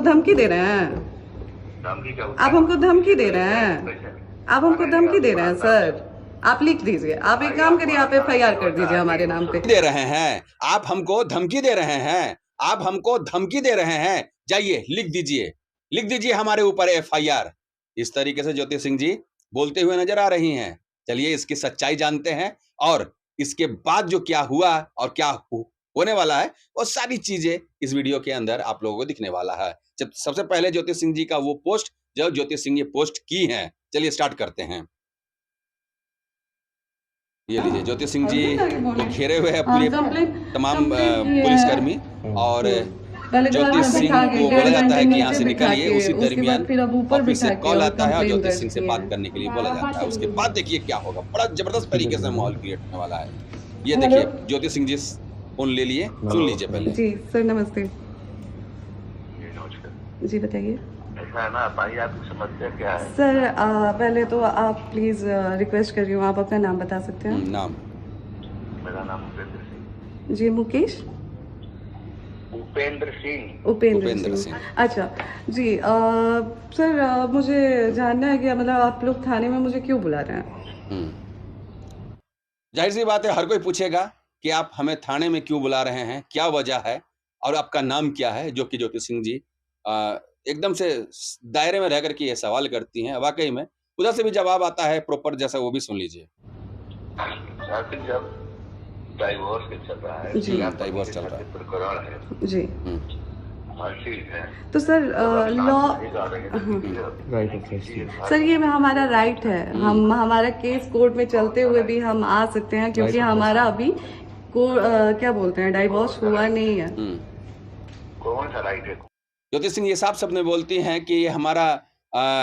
धमकी दे रहे हैं? आप हमको धमकी दे रहे हैं? आप हमको धमकी दे रहे हैं सर? आप लिख दीजिए। आप एक काम करिए, आप FIR कर दीजिए हमारे नाम पे। दे रहे हैं आप हमको धमकी दे रहे हैं, आप हमको धमकी दे रहे हैं। जाइए लिख दीजिए हमारे ऊपर FIR। इस तरीके से ज्योति सिंह जी बोलते हुए नजर आ रही हैं। चलिए इसकी सच्चाई जानते हैं और इसके बाद जो क्या हुआ और क्या होने वाला है वो सारी चीजें इस वीडियो के अंदर आप लोगों को दिखने वाला है। जब सबसे पहले ज्योति सिंह जी का वो पोस्ट जो ज्योति सिंह ने पोस्ट की है, चलिए स्टार्ट करते हैं। ये लीजिए ज्योति सिंह जी को घेरे हुए हैं पूरे तमाम पुलिसकर्मी और ज्योति सिंह को बोला जाता है कि यहाँ से निकलिए। उसी दरमियान ऑफिस से कॉल आता है और ज्योति सिंह से बात करने के लिए बोला जाता है। उसके बाद देखिए क्या होगा, बड़ा जबरदस्त तरीके से माहौल क्रिएट होने वाला है। ये देखिए ज्योति सिंह जी फोन ले लिए, सुन लीजिए पहले। जी सर नमस्ते। जी बताइए। ऐसा है ना भाई, आपकी समस्या क्या है? सर पहले तो आप प्लीज रिक्वेस्ट कर रही हूँ, आप अपना नाम बता सकते हैं? नाम? मेरा नाम उपेंद्र सिंह। जी मुकेश? उपेंद्र सिंह। अच्छा जी सर मुझे जानना है कि मतलब आप लोग थाने में मुझे क्यों बुला रहे हैं? जाहिर सी बात है, हर कोई पूछेगा कि आप हमें थाने में क्यों बुला रहे हैं, क्या वजह है और आपका नाम क्या है, जो कि ज्योति सिंह जी एकदम से दायरे में रह करके ये सवाल करती हैं। वाकई में उधर से भी जवाब आता है प्रॉपर जैसा, वो भी सुन लीजिए। जब डाइवोर्स चल रहा है, जी डाइवोर्स चल रहा है, प्रकरण है जी, ठीक है, तो सर लॉ सर ये हमारा राइट है, हम हमारा केस कोर्ट में चलते हुए भी हम आ सकते हैं क्योंकि हमारा अभी क्या बोलते हैं डाइवोर्स हुआ नहीं है। कौन सा राइट है? ज्योति सिंह ये साफ शब्द में बोलती हैं कि ये हमारा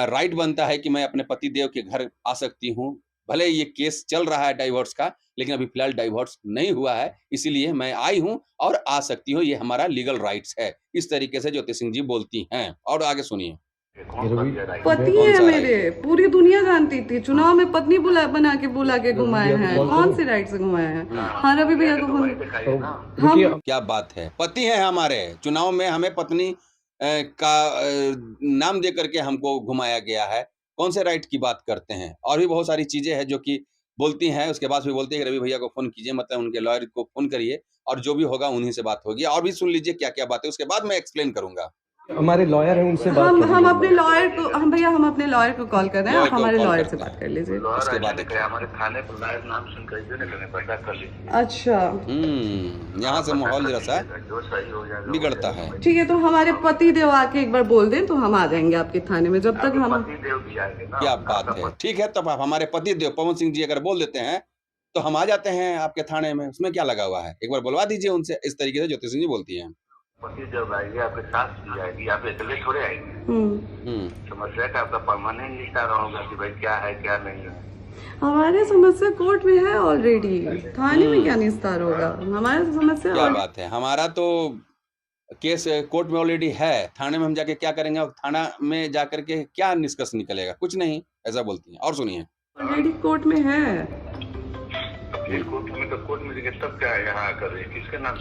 राइट बनता है कि मैं अपने पति देव के घर आ सकती हूँ। भले ये केस चल रहा है डाइवोर्स का, लेकिन अभी फिलहाल डाइवोर्स नहीं हुआ है, इसीलिए मैं आई हूँ और आ सकती हूँ, ये हमारा लीगल राइट्स है। इस तरीके से ज्योति सिंह जी बोलती हैं। और आगे सुनिए। पति है मेरे, पूरी दुनिया जानती थी, चुनाव में पत्नी बना के बुला के घुमाए हैं। कौन से राइट से घुमाए हैं? हाँ रवि भैया को हम क्या बात है, पति है हमारे, चुनाव में हमें पत्नी का नाम दे करके हमको घुमाया गया है। कौन से राइट की बात करते हैं? और भी बहुत सारी चीजें हैं जो कि बोलती हैं। उसके बाद भी बोलती है कि रवि भैया को फोन कीजिए, मतलब उनके लॉयर को फोन करिए और जो भी होगा उन्हीं से बात होगी। और भी सुन लीजिए क्या क्या बात है, उसके बाद मैं एक्सप्लेन करूंगा। हमारे लॉयर हैं, उनसे बात हम अपने लॉयर को हम अपने लॉयर को कॉल कर रहे हैं, आप हमारे लॉयर से बात कर लीजिए। उसके बाद हमारे थाने पर लॉयर नाम सुन कर पता कर लीजिए। अच्छा यहाँ से माहौल जरा सा जो सही हो जाएगा बिगड़ता है। ठीक है, तो हमारे पति देव आके एक बार बोल दें तो हम आ जाएंगे आपके थाने में। जब तक हम पति देव भी आएंगे ना। क्या बात है, ठीक है, तब आप हमारे पति देव पवन सिंह जी अगर बोल देते हैं तो हम आ जाते हैं आपके थाने में, उसमें क्या लगा हुआ है, एक बार बुलवा दीजिए उनसे। इस तरीके से ज्योति सिंह जी बोलती हैं। पति जब आएगी आपके साथ भी आएगी, आप अकेले थोड़े आएंगे। समस्या का आपका परमानेंट निस्तारण होगा कि भाई क्या है क्या नहीं है। हमारे समस्या कोर्ट में है ऑलरेडी, थाने में क्या निस्तार होगा? हमारे समस्या क्या बात है, हमारा तो केस कोर्ट में ऑलरेडी है, थाने में हम जाके क्या करेंगे? और थाना में जाकर के क्या निष्कर्ष निकलेगा? कुछ नहीं, ऐसा बोलती हैं। और सुनिए। ऑलरेडी कोर्ट में है। कोर्ट में तब क्या है यहाँ आकर किसके नाम?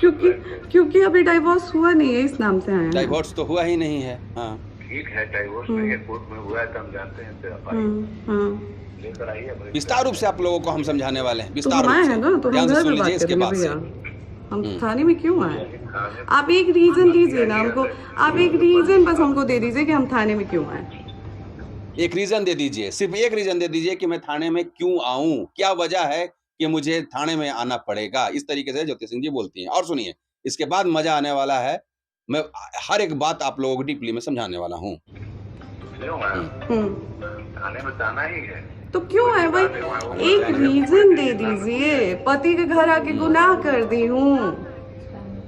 क्योंकि अभी डाइवोर्स हुआ नहीं है, इस नाम से आए हैं। डाइवोर्स तो हुआ ही नहीं है। हाँ ठीक है, डाइवोर्स नहीं है, कोर्ट में हुआ है तो हम जानते हैं। लेकर आइए, विस्तार रूप से आप लोगों को हम समझाने वाले हैं, विस्तार रूप से। ध्यान से सुन लीजिए इसके बाद से। हम थाने में क्यों आए? आप एक रीजन दीजिए ना हमको, आप एक रीजन बस हमको दे दीजिए कि हम थाने में क्यों आए। एक रीजन दे दीजिए, सिर्फ एक रीजन दे दीजिए कि मैं थाने में क्यों आऊं, क्या वजह है कि मुझे थाने में आना पड़ेगा। इस तरीके से ज्योति सिंह जी बोलती हैं। और सुनिए, इसके बाद मजा आने वाला है, मैं हर एक बात आप लोगों को डीपली में समझाने वाला हूँ। थाने में जाना ही है तो क्यों है भाई? एक रीजन दे दीजिए। पति के घर आके गुनाह कर दी हूँ।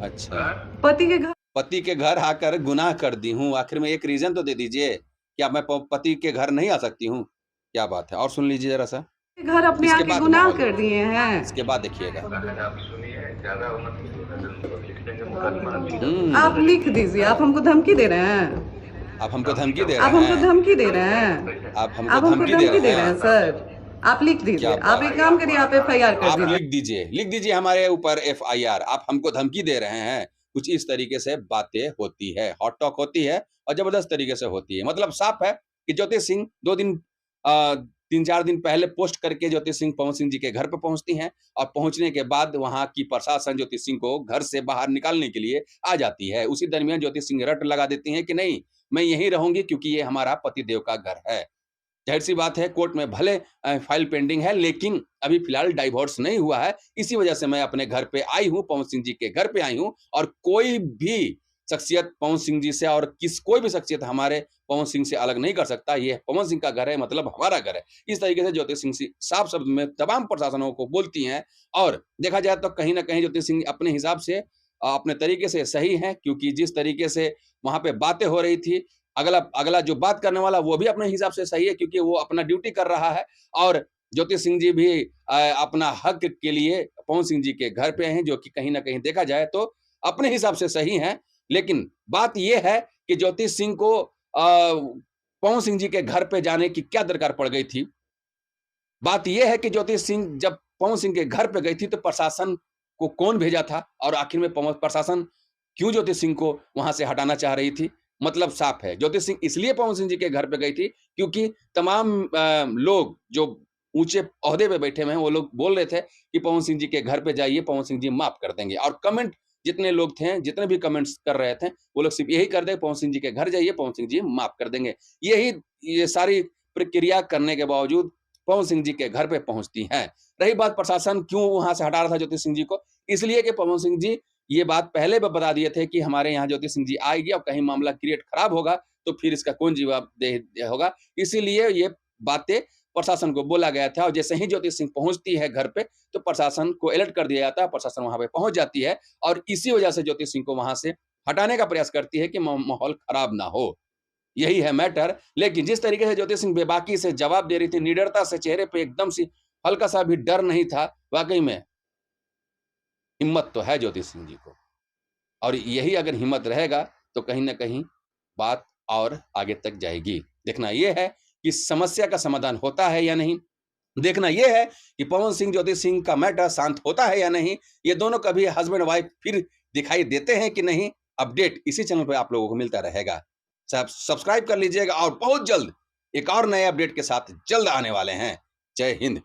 अच्छा, पति के घर आकर गुनाह कर दी हूँ, आखिर में एक रीजन तो दे दीजिए। क्या मैं पति के घर नहीं आ सकती हूँ? क्या बात है, और सुन लीजिए जरा सा। घर अपने आके गुनाह कर दिए हैं। इसके बाद देखिएगा। आप लिख दीजिए। आप हमको धमकी दे रहे हैं? आप हमको धमकी दे रहे हैं? आप हमको धमकी दे रहे हैं? आप हमको धमकी दे रहे हैं सर? आप लिख दीजिए। आप एक काम करिए, आप FIR कर दीजिए। आप लिख दीजिए हमारे ऊपर FIR। आप हमको धमकी दे रहे हैं। कुछ इस तरीके से बातें होती है, हॉट टॉक होती है और जबरदस्त तरीके से होती है। मतलब साफ है कि ज्योति सिंह 3-4 दिन पहले पोस्ट करके ज्योति सिंह पवन सिंह जी के घर पे पहुंचती हैं और पहुंचने के बाद वहां की प्रशासन ज्योति सिंह को घर से बाहर निकालने के लिए आ जाती है। उसी दरमियान ज्योति सिंह रट लगा देती हैं कि नहीं, मैं यहीं रहूंगी क्योंकि ये हमारा पतिदेव का घर है। जाहिर सी बात है कोर्ट में भले फाइल पेंडिंग है, लेकिन अभी फिलहाल डाइवोर्स नहीं हुआ है। इसी वजह से मैं अपने घर पे आई हूं, पवन सिंह जी के घर पे आई हूं, और कोई भी शख्सियत पवन सिंह जी से और कोई भी शख्सियत हमारे पवन सिंह से अलग नहीं कर सकता। ये पवन सिंह का घर है, मतलब हमारा घर है। इस तरीके से ज्योति सिंह साफ शब्द में तमाम प्रशासनों को बोलती हैं। और देखा जाए तो कहीं ना कहीं ज्योति सिंह अपने हिसाब से अपने तरीके से सही है, क्योंकि जिस तरीके से वहां पे बातें हो रही थी, अगला जो बात करने वाला वो भी अपने हिसाब से सही है, क्योंकि वो अपना ड्यूटी कर रहा है। और ज्योति सिंह जी भी अपना हक के लिए पवन सिंह जी के घर पे हैं, जो कि कहीं ना कहीं देखा जाए तो अपने हिसाब से सही हैं। लेकिन बात यह है कि ज्योति सिंह को पवन सिंह जी के घर पे जाने की क्या दरकार पड़ गई थी। बात यह है कि ज्योति सिंह जब पवन सिंह के घर पे गई थी तो प्रशासन को कौन भेजा था, और आखिर में प्रशासन क्यों ज्योति सिंह को वहां से हटाना चाह रही थी। मतलब साफ है, ज्योति सिंह इसलिए पवन सिंह जी के घर पे गई थी क्योंकि तमाम लोग जो ऊंचे ओहदे पे बैठे हुए हैं वो लोग बोल रहे थे कि पवन सिंह जी के घर पे जाइए, पवन सिंह जी माफ कर देंगे। और कमेंट जितने लोग थे, जितने भी कमेंट्स कर रहे थे, वो लोग सिर्फ यही कर दे, पवन सिंह जी के घर जाइए, पवन सिंह जी माफ कर देंगे। ये सारी प्रक्रिया करने के बावजूद पवन सिंह जी के घर पे पहुंचती हैं। रही बात प्रशासन क्यों वहां से हटा रहा था ज्योति सिंह जी को, इसलिए कि पवन सिंह जी ये बात पहले भी बता दिए थे कि हमारे यहाँ ज्योति सिंह जी आएगी और कहीं मामला क्रिएट खराब होगा तो फिर इसका कौन जवाबदेह होगा। इसीलिए ये बातें प्रशासन को बोला गया था। और जैसे ही ज्योति सिंह पहुंचती है घर पे तो प्रशासन को अलर्ट कर दिया जाता है, प्रशासन वहां पे पहुंच जाती है और इसी वजह से ज्योति सिंह को वहां से हटाने का प्रयास करती है कि माहौल खराब ना हो। यही है मैटर। लेकिन जिस तरीके से ज्योति सिंह बेबाकी से जवाब दे रही थी, निडरता से, चेहरे पे एकदम सी हल्का सा भी डर नहीं था, वाकई में हिम्मत तो है ज्योति सिंह जी को। और यही अगर हिम्मत रहेगा तो कहीं ना कहीं बात और आगे तक जाएगी। देखना यह है कि समस्या का समाधान होता है या नहीं, देखना यह है कि पवन सिंह ज्योति सिंह का मैटर शांत होता है या नहीं, ये दोनों कभी हस्बैंड वाइफ फिर दिखाई देते हैं कि नहीं। अपडेट इसी चैनल पर आप लोगों को मिलता रहेगा। सब्सक्राइब कर लीजिएगा और बहुत जल्द एक और नए अपडेट के साथ जल्द आने वाले हैं। जय हिंद।